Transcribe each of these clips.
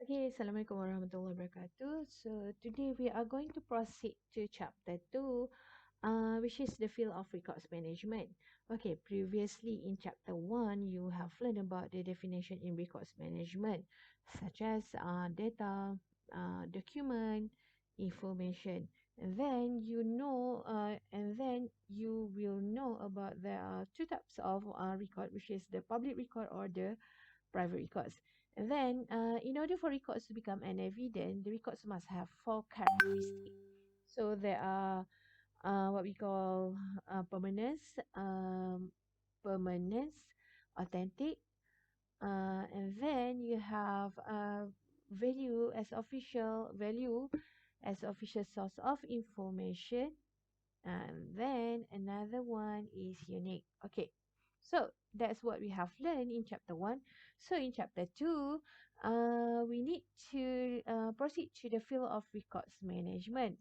Okay, Assalamualaikum warahmatullahi wabarakatuh. So today we are going to proceed to chapter 2, which is the field of records management. Okay, previously in chapter 1, you have learned about the definition in records management, such as data, document, information. And then you will know about there are two types of record, which is the public record or the private records. And then, in order for records to become an evidence, the records must have four characteristics. So there are what we call permanence, authentic, and then you have value as official source of information, and then another one is unique. Okay, so that's what we have learned in chapter 1. So in chapter 2, we need to proceed to the field of records management.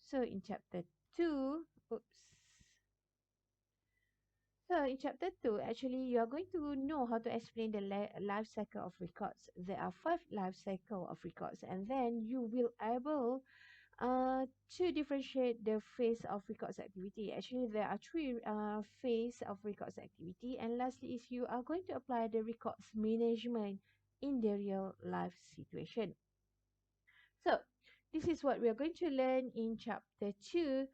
So in chapter 2, oops. So in chapter 2, actually, you are going to know how to explain the life cycle of records. There are 5 life cycle of records, and then you will able to differentiate the phase of records activity. Actually, there are three phase of records activity, and lastly is you are going to apply the records management in the real life situation. So this is what we are going to learn in chapter 2.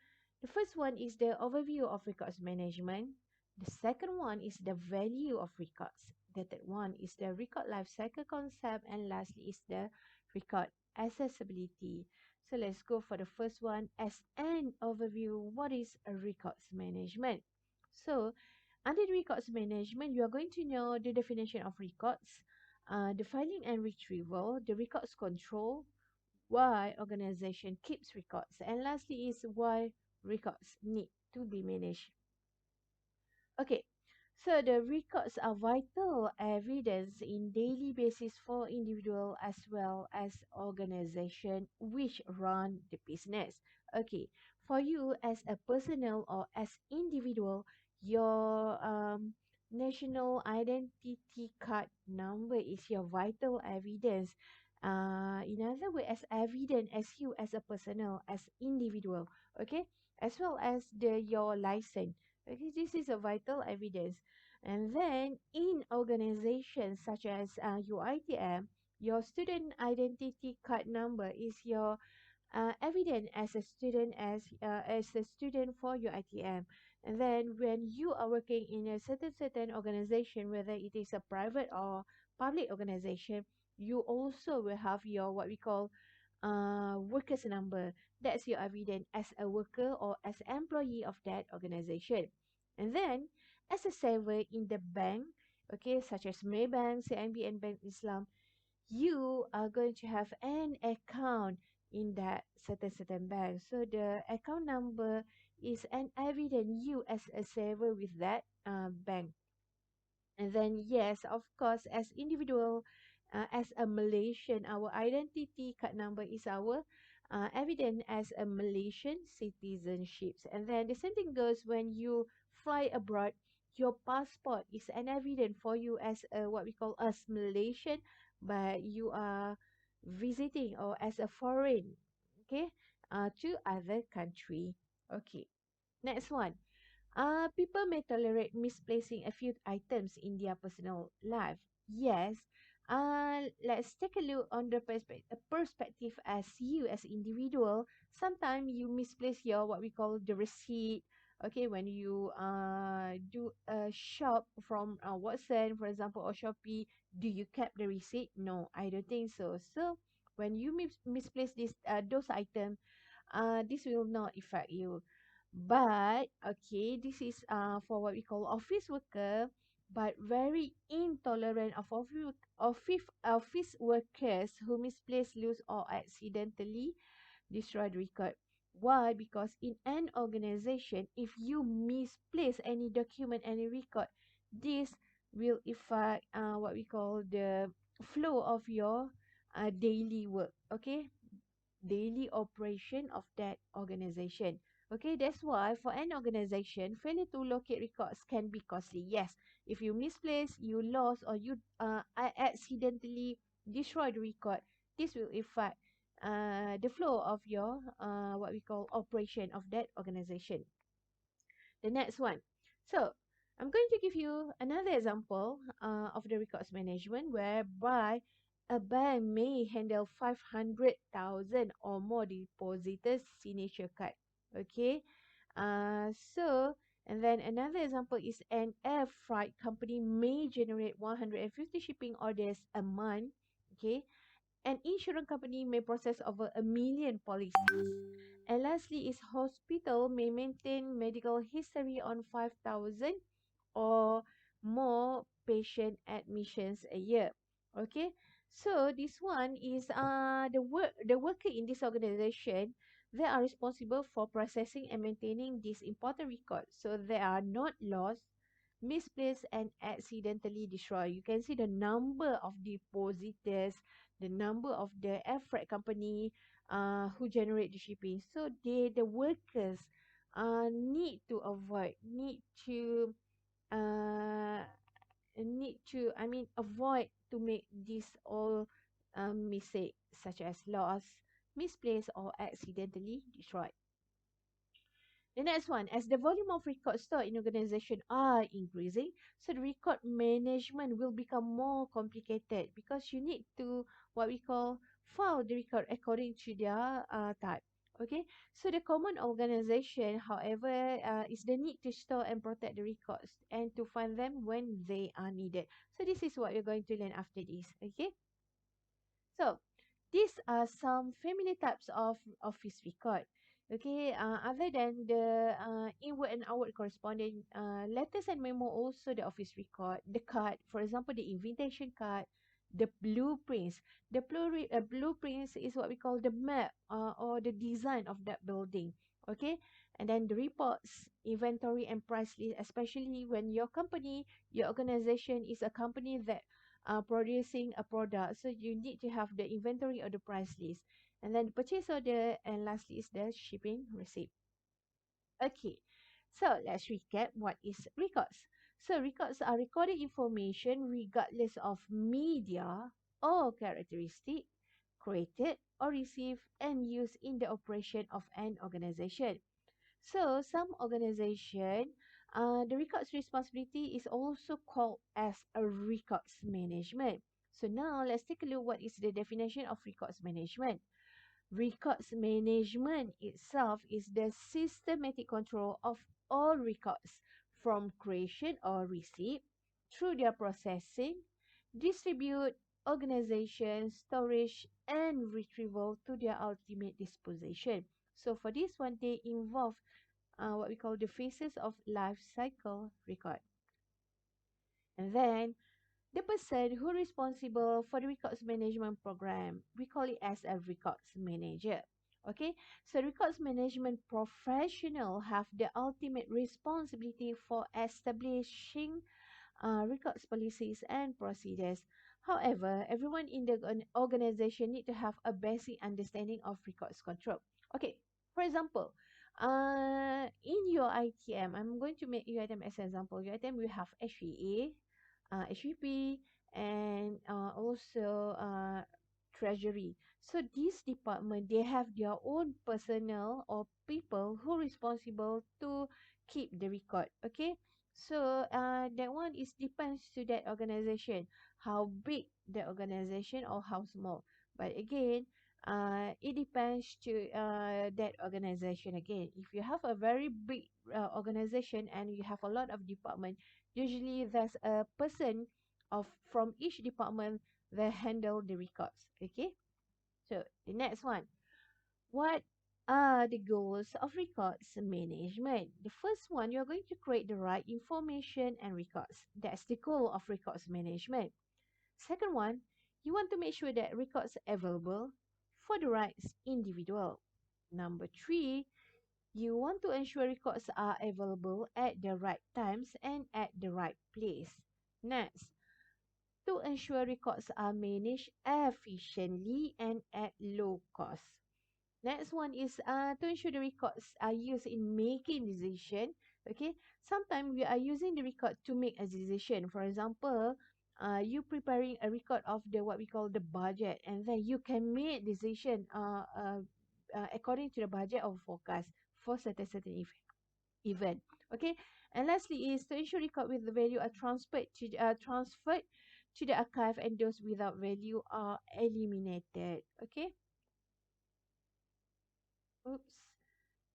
The first one is the overview of records management. The second one is the value of records. The third one is the record life cycle concept, and lastly is the record accessibility. So let's go for the first one. As an overview, what is a records management? So under the records management, you are going to know the definition of records, the filing and retrieval, the records control, why organization keeps records, and lastly is why records need to be managed. Okay, so the records are vital evidence in daily basis for individual as well as organization which run the business. Okay, for you as a personal or as individual, your national identity card number is your vital evidence. In other words, as evident as you as a personal, as individual, okay, as well as your license. Okay, this is a vital evidence. And then in organizations such as UITM, your student identity card number is your evident as a student for your ITM. And then when you are working in a certain organization, whether it is a private or public organization, you also will have your what we call workers number. That's your evidence as a worker or as employee of that organization. And then as a saver in the bank, okay, such as Maybank, CIMB, and Bank Islam, you are going to have an account in that certain bank. So the account number is an evidence you as a saver with that bank. And then yes, of course, as individual, as a Malaysian, our identity card number is our evident as a Malaysian citizenships. And then the same thing goes when you fly abroad. Your passport is an evidence for you as a, what we call as Malaysian, but you are visiting or as a foreign, okay, to other country. Okay, next one. People may tolerate misplacing a few items in their personal life. Yes. Let's take a look on the perspective as you as individual. Sometimes you misplace your what we call the receipt. Okay, when you do a shop from Watson, for example, or Shopee, do you keep the receipt? No, I don't think so. So when you misplace this those items, this will not affect you. But okay, this is for what we call office worker, but very intolerant of office workers who misplace, lose, or accidentally destroy the record. Why? Because in an organization, if you misplace any document, any record, this will affect what we call the flow of your daily work. Okay, daily operation of that organization. Okay, that's why for an organization, failure to locate records can be costly. Yes, if you misplace, you lost, or you accidentally destroy the record, This will affect the flow of your what we call operation of that organization. The next one. So I'm going to give you another example of the records management whereby a bank may handle 500,000 or more depositors' signature card. Okay. So, and then another example is an air freight company may generate 150 shipping orders a month. Okay. An insurance company may process over 1 million policies. And lastly is hospital may maintain medical history on 5,000 or more patient admissions a year. Okay, so this one is the worker in this organization. They are responsible for processing and maintaining these important records, so they are not lost, misplaced, and accidentally destroyed. You can see the number of depositors, the number of the air freight company who generate the shipping. So the workers need to avoid, uh, I mean, avoid to make this all mistake such as loss, misplaced, or accidentally destroyed. The next one, as the volume of records stored in organization are increasing, so the record management will become more complicated because you need to what we call file the record according to their type. Okay, so the common organization, however, is the need to store and protect the records and to find them when they are needed. So this is what you're going to learn after this. Okay. So these are some family types of office record. Okay, other than the inward and outward corresponding letters and memo, also the office record, the card, for example, the invitation card, the blueprints. The blueprints is what we call the map or the design of that building. Okay, and then the reports, inventory and price list, especially when your company, your organization is a company that producing a product. So you need to have the inventory or the price list. And then the purchase order, and lastly is the shipping receipt. Okay, so let's recap what is records. So records are recorded information regardless of media or characteristic created or received and used in the operation of an organization. So some organization, the records responsibility is also called as a records management. So now let's take a look what is the definition of records management. Records management itself is the systematic control of all records from creation or receipt through their processing, distribute, organization, storage, and retrieval to their ultimate disposition. So for this one, they involve what we call the phases of life cycle record. And then the person who responsible for the records management program, we call it as a records manager. Okay, so records management professional have the ultimate responsibility for establishing records policies and procedures. However, everyone in the organization need to have a basic understanding of records control. Okay, for example, in your ITM, I'm going to make your item as an example. Your item will have HVA, HVP, and also treasury. So this department, they have their own personnel or people who responsible to keep the record. Okay, so that one is depends to that organization, how big the organization or how small. But again, it depends to that organization again. If you have a very big organization and you have a lot of department, usually there's a person of from each department that handle the records. Okay, so the next one, what are the goals of records management? The first one, you're going to create the right information and records. That's the goal of records management. Second one, you want to make sure that records are available for the right individual. Number three, you want to ensure records are available at the right times and at the right place. Next, to ensure records are managed efficiently and at low cost. Next one is to ensure the records are used in making decision. Okay, sometimes we are using the record to make a decision. For example, you preparing a record of the what we call the budget, and then you can make decision according to the budget or forecast for certain event. Okay, and lastly is to ensure record with the value are transferred to the archive, and those without value are eliminated. Okay. Oops.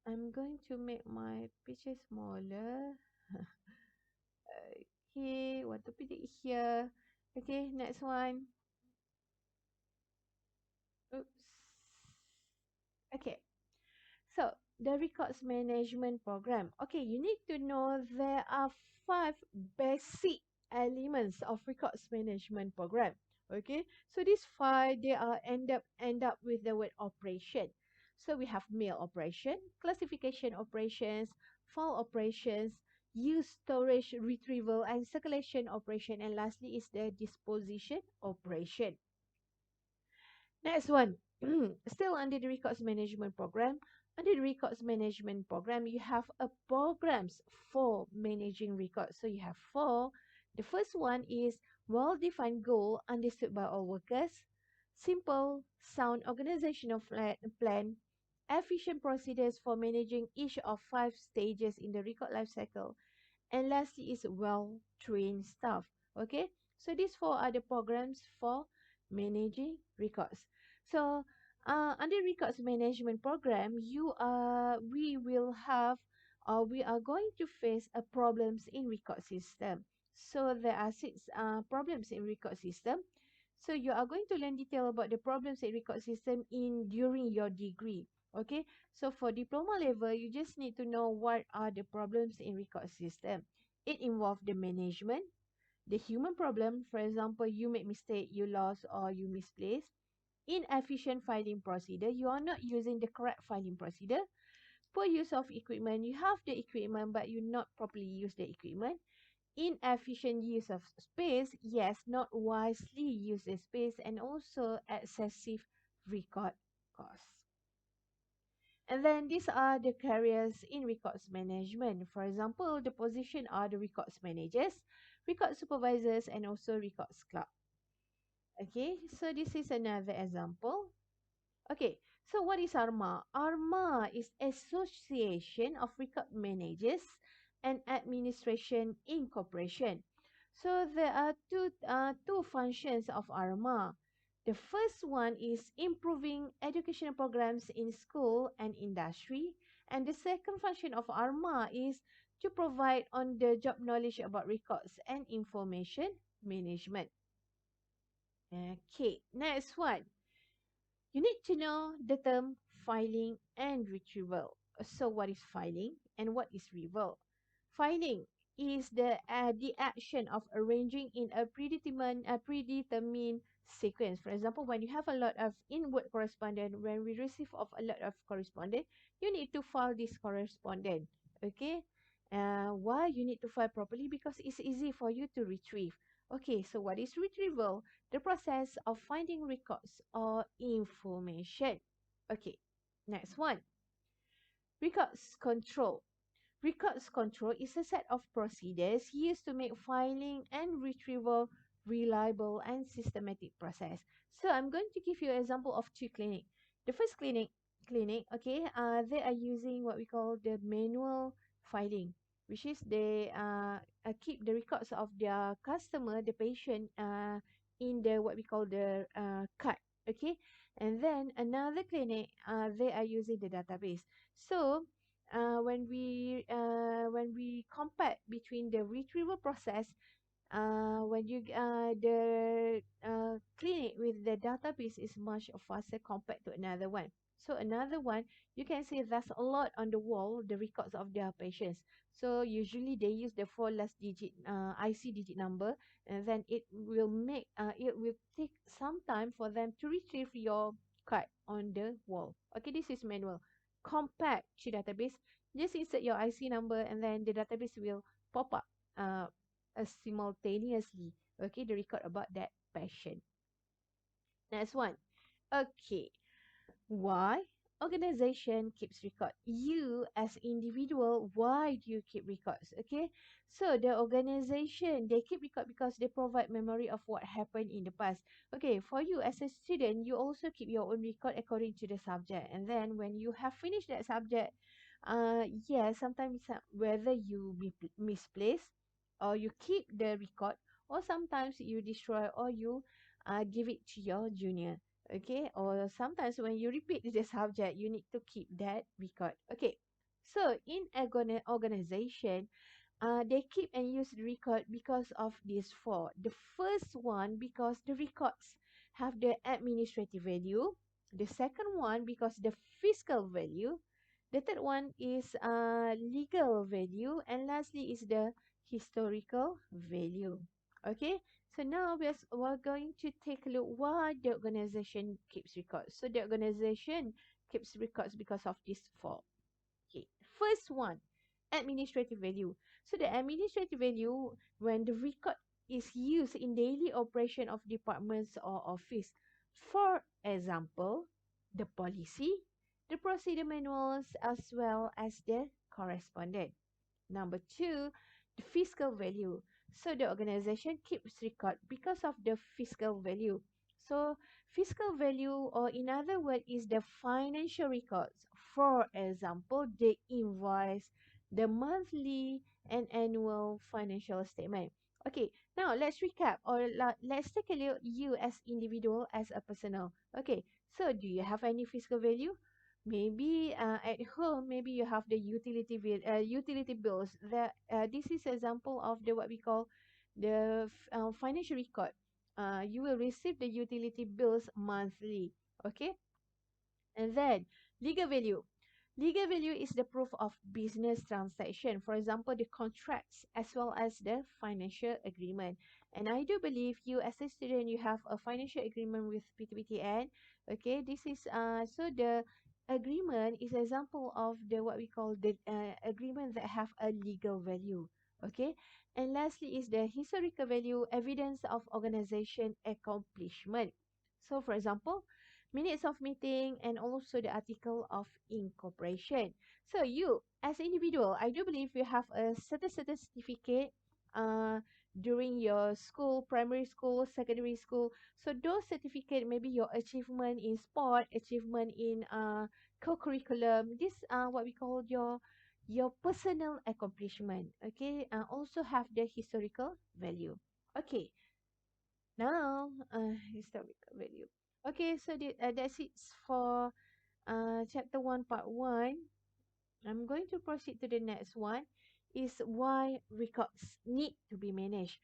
I'm going to make my picture smaller. Okay, want to put it here. Okay, next one. Oops. Okay, so the records management program. Okay, you need to know there are five basic elements of records management program. Okay, so these five they are end up with the word operation. So we have mail operation, classification operations, file operations, use storage retrieval and circulation operation, and lastly is the disposition operation. Next one, still under the records management program. Under the records management program, you have a programs for managing records. So you have four. The first one is well-defined goal understood by all workers, simple, sound organizational plan, efficient procedures for managing each of five stages in the record life cycle, and lastly is well-trained staff. Okay, so these four are the programs for managing records. So under records management program, we will have we are going to face a problems in record system. So there are six problems in record system. So you are going to learn detail about the problems in record system in during your degree. Okay, so for diploma level, you just need to know what are the problems in record system. It involves the management, the human problem. For example, you make mistake, you lost or you misplace. Inefficient filing procedure, you are not using the correct filing procedure. Poor use of equipment, you have the equipment but you not properly use the equipment. Inefficient use of space, yes, not wisely use the space, and also excessive record costs. And then these are the careers in records management. For example, the position are the records managers, record supervisors, and also records clerk. Okay, so this is another example. Okay, so what is ARMA? ARMA is Association of Record Managers and Administration Incorporation. So there are two functions of ARMA. The first one is improving educational programs in school and industry, and the second function of ARMA is to provide on-the-job knowledge about records and information management. Okay, next one. You need to know the term filing and retrieval. So what is filing and what is retrieval? Filing is the action of arranging in a predetermined sequence. For example, when you have a lot of inward correspondence, when we receive of a lot of correspondence, you need to file this correspondence. Okay. Why you need to file properly? Because it's easy for you to retrieve. Okay, so what is retrieval? The process of finding records or information. Okay, next one. Records control. Records control is a set of procedures used to make filing and retrieval reliable and systematic process. So I'm going to give you an example of two clinic. The first clinic, okay, they are using what we call the manual filing, which is they keep the records of their customer, the patient, in the what we call the card, okay. And then another clinic, they are using the database. So when we compare between the retrieval process, when you the clinic with the database is much faster compared to another one. So another one, you can see there's a lot on the wall, the records of their patients. So usually they use the four last digit IC digit number, and then it will take some time for them to retrieve your card on the wall. Okay, this is manual. Compact to database, just insert your IC number and then the database will pop up uh, simultaneously, okay, the record about that patient. Next one. Okay, why Organization keeps record. You as individual, why do you keep records? Okay, so the organization, they keep record because they provide memory of what happened in the past. Okay, for you as a student, you also keep your own record according to the subject, and then when you have finished that subject, yeah, sometimes whether you misplace or you keep the record, or sometimes you destroy or you give it to your junior. Okay, or sometimes when you repeat the subject, you need to keep that record. Okay, so in organization, they keep and use the record because of these four. The first one, because the records have the administrative value. The second one, because the fiscal value. The third one is legal value, and lastly is the historical value. Okay, so now we're going to take a look why the organization keeps records. So the organization keeps records because of these four. Okay. First one, administrative value. So the administrative value, when the record is used in daily operation of departments or office. For example, the policy, the procedure manuals, as well as the correspondent. Number two, the fiscal value. So the organization keeps record because of the fiscal value. So fiscal value, or in other words, is the financial records. For example, the invoice, the monthly and annual financial statement. Okay, now let's recap, or let's take a look you as individual, as a personal. Okay, so do you have any fiscal value? Maybe at home, maybe you have the utility bills. That this is example of the what we call the financial record. You will receive the utility bills monthly. Okay, and then legal value. Legal value is the proof of business transaction. For example, the contracts as well as the financial agreement. And I do believe you as a student, you have a financial agreement with PTPTN. Okay, this is so the agreement is example of the what we call the agreement that have a legal value. Okay, and lastly is the historical value, evidence of organization accomplishment. So for example, minutes of meeting, and also the article of incorporation. So you, as individual, I do believe you have a certain certificate uh, during your school, primary school, secondary school. So those certificate, maybe your achievement in sport, achievement in co-curriculum, this what we call your personal accomplishment. Okay, also have the historical value. Okay, now, historical value. Okay, so that's it for chapter 1, part 1. I'm going to proceed to the next one. Is why records need to be managed.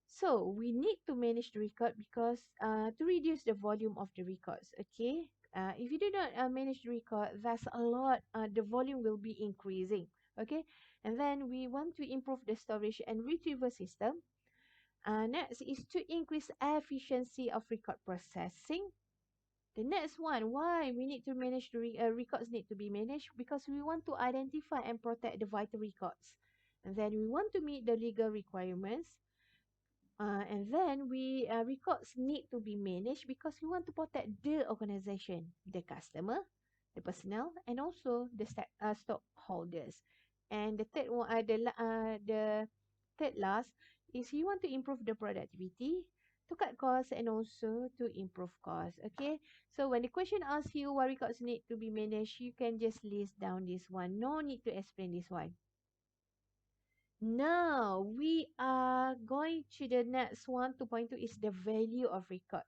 So we need to manage the record because to reduce the volume of the records. Okay, if you do not manage the record, that's a lot. The volume will be increasing. Okay, and then we want to improve the storage and retrieval system. Next is to increase efficiency of record processing. The next one, why we need to manage the records need to be managed, because we want to identify and protect the vital records. And then we want to meet the legal requirements. And then we records need to be managed because we want to protect the organization, the customer, the personnel, and also the stockholders. And the third one, the third last is you want to improve the productivity, to cut costs, and also to improve costs. Okay, so when the question asks you what records need to be managed, you can just list down this one. No need to explain this one. Now we are going to the next one. 2.2 is the value of records.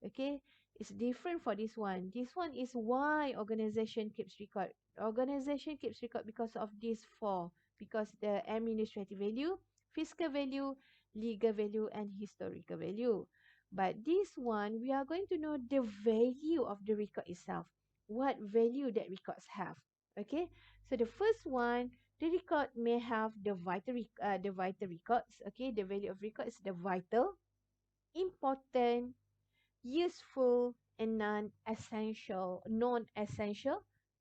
Okay, it's different for this one. This one is why organization keeps record. Organization keeps record because of these four. Because the administrative value, fiscal value, legal value, and historical value. But this one, we are going to know the value of the record itself. What value that records have. Okay, so the first one, the record may have the vital records. Okay, the value of record is the vital, important, useful, and non-essential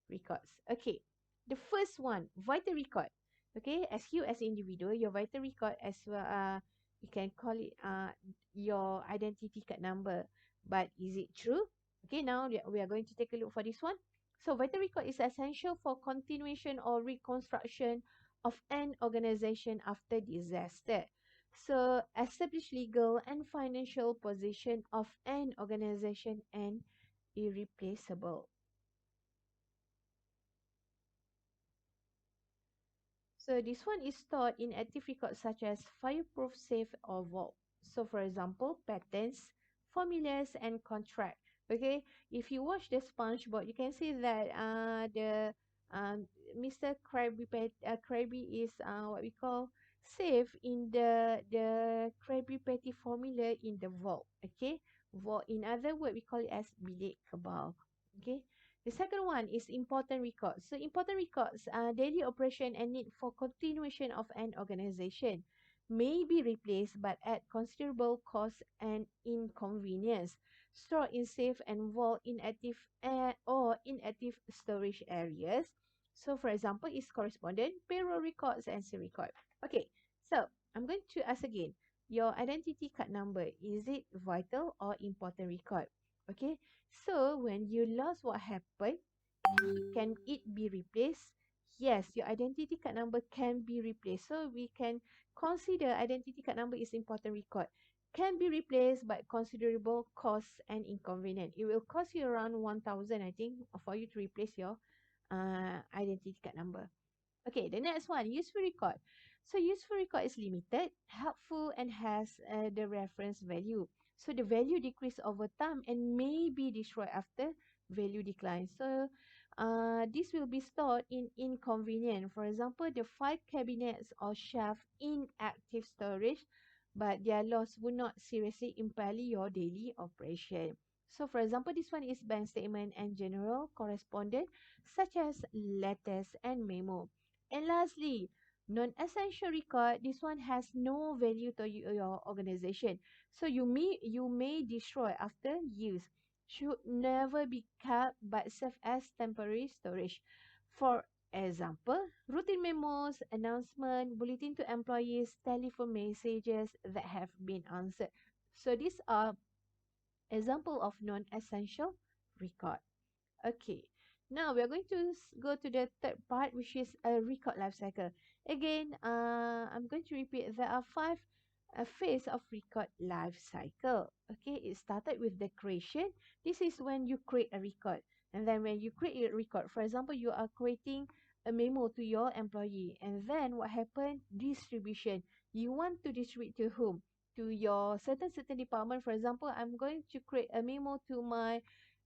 records. Okay, the first one, vital record. Okay, as you as individual, your vital record as well, you can call it your identity card number. But is it true? Okay, now we are going to take a look for this one. So vital record is essential for continuation or reconstruction of an organization after disaster. So establish legal and financial position of an organization and irreplaceable. So this one is stored in active records such as fireproof safe or vault. So for example, patents, formulas and contract. Okay, if you watch the SpongeBob, you can see that the um, Mr. Krabby is what we call safe in the Krabby Patty formula in the vault. Okay, vault. In other words, we call it as bilik kebal. Okay, the second one is important records. So important records are daily operation and need for continuation of an organization may be replaced but at considerable cost and inconvenience. Stored in safe and vault inactive or inactive storage areas. So for example, is correspondent, payroll records and sale record. Okay, so I'm going to ask again. Your identity card number, is it vital or important record? Okay, so when you lost, what happened? Can it be replaced? Yes, your identity card number can be replaced. So we can consider identity card number is important record. Can be replaced by considerable cost and inconvenience. It will cost you around 1,000, I think, for you to replace your identity card number. Okay, the next one, useful record. So useful record is limited, helpful, and has the reference value. So the value decrease over time and may be destroyed after value decline. So this will be stored in inconvenient. For example, the file cabinets or shelf in active storage, but their loss would not seriously impair your daily operation. So for example, this one is bank statement and general correspondence such as letters and memo. And lastly, non-essential record. This one has no value to your organization. So you may destroy after use. Should never be kept but serve as temporary storage. For example, routine memos, announcement, bulletin to employees, telephone messages that have been answered. So these are example of non-essential record. Okay. Now we are going to go to the third part, which is a record life cycle. Again, I'm going to repeat. There are five phase of record life cycle. Okay, it started with the creation. This is when you create a record, and then when you create a record, for example, you are creating a memo to your employee, and then what happened? Distribution. You want to distribute to whom? To your certain department. For example, I'm going to create a memo to my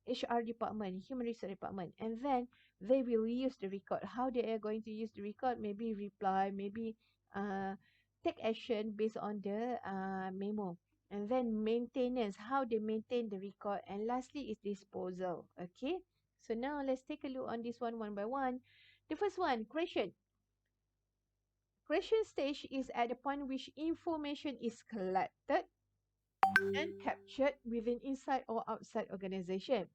HR department, human resource department, and then they will use the record. How they are going to use the record? Maybe reply, maybe uh, take action based on the memo, and then maintenance, how they maintain the record, and lastly is disposal. Okay, so now let's take a look on this one by one. The first one, creation. Creation stage is at the point which information is collected and captured within inside or outside organization.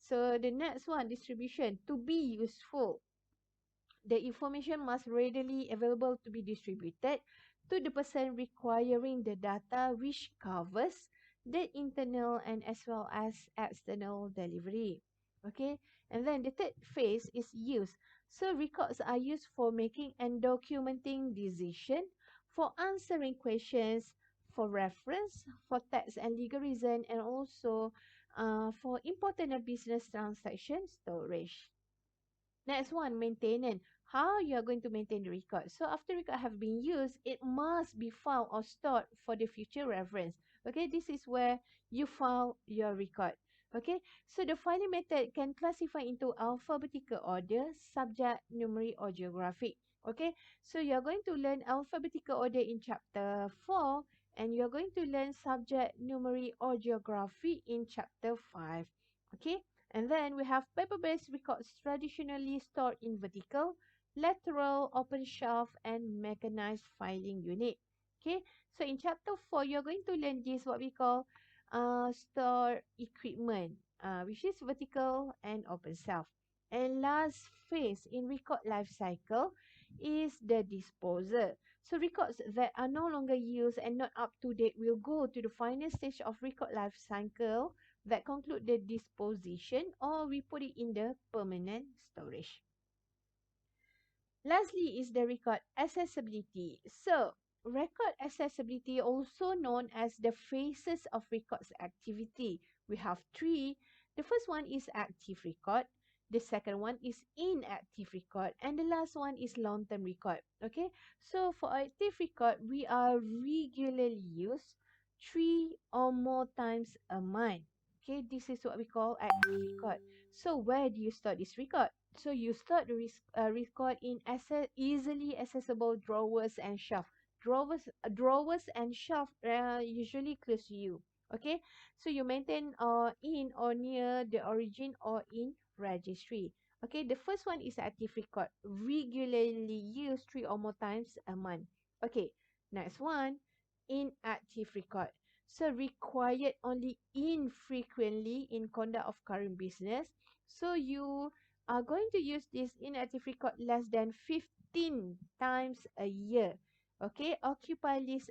So the next one, distribution. To be useful, the information must readily available to be distributed to the person requiring the data, which covers the internal and as well as external delivery. Okay, and then the third phase is use. So records are used for making and documenting decision, for answering questions, for reference, for tax and legal reason, and also for important business transaction storage. Next one, maintenance. How you are going to maintain the record. So after record have been used, it must be filed or stored for the future reference. Okay, this is where you file your record. Okay, so the filing method can classify into alphabetical order, subject, numeric, or geographic. Okay, so you are going to learn alphabetical order in chapter 4, and you are going to learn subject, numeric, or geography in chapter 5. Okay, and then we have paper-based records traditionally stored in vertical, lateral, open shelf, and mechanized filing unit. Okay, so in chapter 4, you're going to learn this, what we call store equipment, which is vertical and open shelf. And last phase in record life cycle is the disposal. So records that are no longer used and not up to date will go to the final stage of record life cycle that conclude the disposition, or we put it in the permanent storage. Lastly is the record accessibility. So, record accessibility, also known as the phases of records activity. We have three. The first one is active record. The second one is inactive record. And the last one is long-term record. Okay. So, for active record, we are regularly used 3 or more times a month. Okay. This is what we call active record. So, where do you store this record? So you start the record in easily accessible drawers and shelf. Drawers and shelf usually close to you. Okay, so you maintain in or near the origin or in registry. Okay, the first one is active record, regularly used 3 or more times a month. Okay, next one, inactive record. So required only infrequently in conduct of current business. So you are going to use this inactive record less than 15 times a year. Okay, occupy list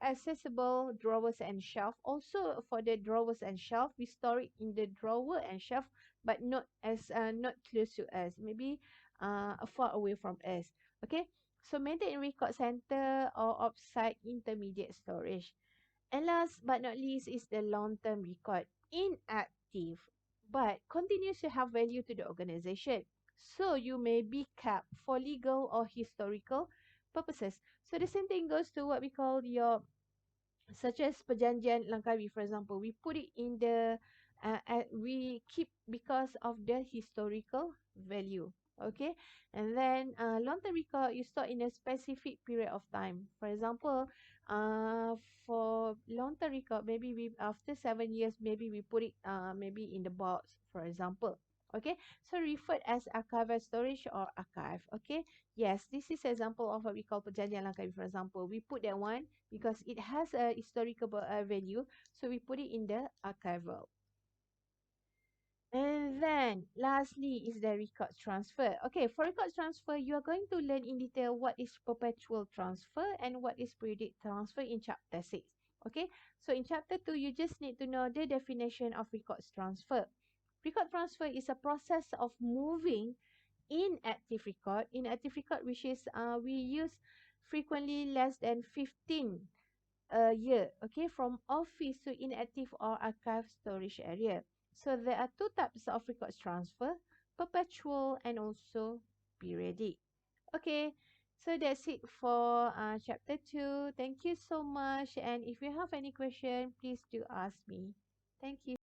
accessible drawers and shelf. Also for the drawers and shelf, we store it in the drawer and shelf, but not close to us. Maybe far away from us. Okay, so maintain record center or offsite intermediate storage. And last but not least is the long-term record. Inactive, but continues to have value to the organization. So you may be kept for legal or historical purposes. So the same thing goes to what we call your, such as perjanjian Langkawi, for example. We put it in the, we keep because of the historical value. Okay, and then long-term record you store in a specific period of time. For example, for long-term record, maybe we after 7 years, maybe we put it maybe in the box, for example. Okay, so referred as archival storage or archive. Okay, yes, this is example of what we call perjanjian Langkawi. For example, we put that one because it has a historical value, so we put it in the archival. And then lastly is the record transfer. Okay, for record transfer, you are going to learn in detail what is perpetual transfer and what is periodic transfer in chapter 6. Okay, so in chapter 2, you just need to know the definition of records transfer. Record transfer is a process of moving inactive record, which is we use frequently less than 15 a year, okay, from office to inactive or archive storage area. So there are two types of records transfer, perpetual and also periodic. Okay, so that's it for chapter 2. Thank you so much. And if you have any question, please do ask me. Thank you.